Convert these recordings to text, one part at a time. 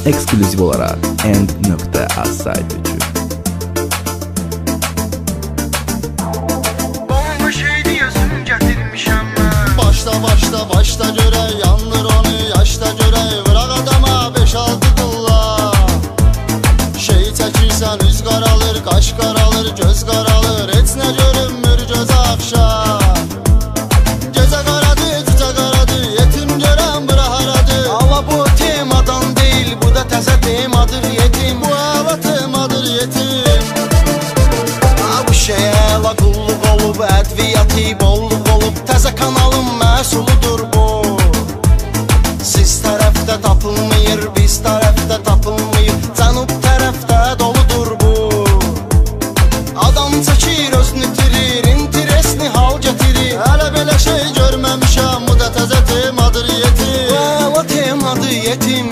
Ekskluziv olaraq End.az saytı üçün. Başda görək, yandır onu yaşda görək. Vıraq adama 5-6 qulla. Şey çəkirsən üz qaralır, qaş qaralır, göz qaralır. Heç nə görünmür göz axşam. Gecə qaradı, cücə qaradı, yetim görən bura haradı. Ama bu temadan deyil, bu da təzə temadır yetim. Bu hala temadır yetim. Bu şeyə la qulluq olub, ədviyyatı bolluq olub. Təzə kanalın məhsuludur bu. Siz tərəfdə tapılmır, biz tərəfdə tapılmır. Cənub tərəfdə doludur bu. Adam çəkir, özünü itirir, interesni hal getirir. Hələ belə şey görməmişəm, bu da təzə temadır yetim. Bu hala temadır yetim.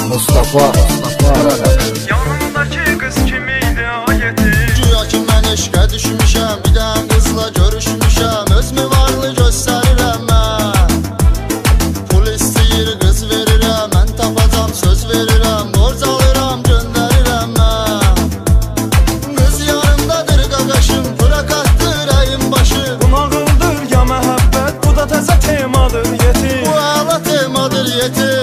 Mustafa Yanımdaki qız kimiydi ayeti? Güya ki mən eşqə düşmüşəm, bir dən qızla görüşmüşəm. Özümü varlı göstərirəm mən. Pul istəyir, qız verirəm. Mən tapacam, söz verirəm. Borc alıram, göndərirəm mən. Qız yanımdadır qaqaşım, bırakatdır əyim başım. Bu nağıldır ya məhəbbət, bu da təzə temadır yetim. Bu hala temadır yetim.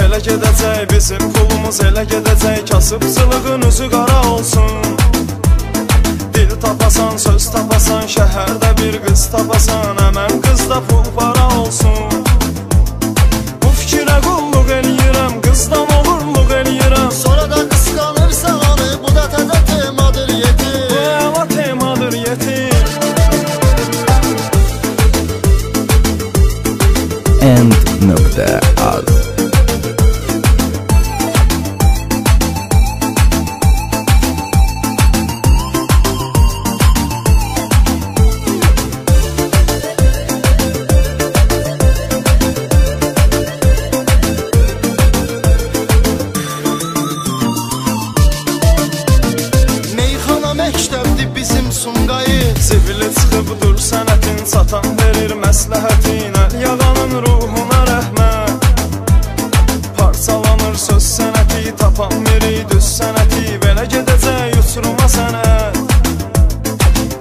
Elə gedəcək, bizim pulumuz elə gedəcək. Kasıbçılığın üzü qara olsun. Dil tapasan, söz tapasan, şəhərdə bir qız tapasan. Həmən qızda pul para olsun. Bu fikirə qulluq eləyirəm, qızdan oğurluq eləyirəm. Sonra da qısqanırsan onu, bu da təzə temadır yetim. Bu əla temadır yetim. End.az Məktəbdir bizim Sumqayıt. Zivili çıxıbdır sənətin, satan verir məsləhətin. Əl-yağanın ruhuna rəhmət. Parçalanır söz sənəti, tapan miri düz sənəti. Belə gedəcək uçuruma sənət.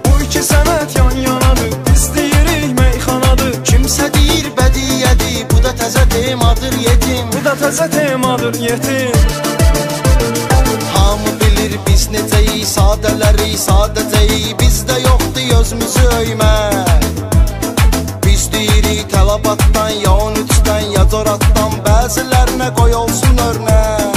Bu iki sənət yan yanadır, biz deyirik meyxanadır. Kimsə deyir bədiyyədir, bu da təzə temadır yetim. Bu da təzə temadır yetim. Hamı bilir biz necəyik, sadələri sadəcəyik. Bizdə yoxdur özümüzü öymək. Biz deyirik tələbatdan, ya 13-dən, ya Coratdan. Bəzilərinə qoy olsun örnək.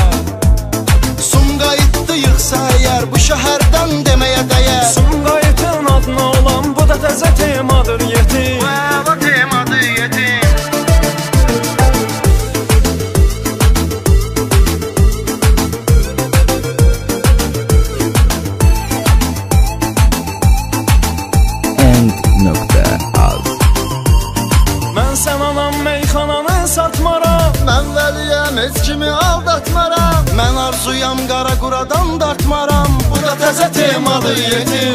Sumqayıtdı yıxsa əgər, bu şəhərdən deməyə dəyər. Sumqayıtın adına olan, bu da təzə temadır yetim. Bu əla temadır yetim. End.az Mən sən anam meyxananı satmaram. Mən vəliyəm, heç kimi aldatmaram. Mən arzuyam, qara quradan dartmaram. Bu da təzə temadır yetim.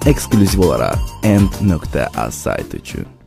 Ekskluziv olaraq End.az saytı üçün.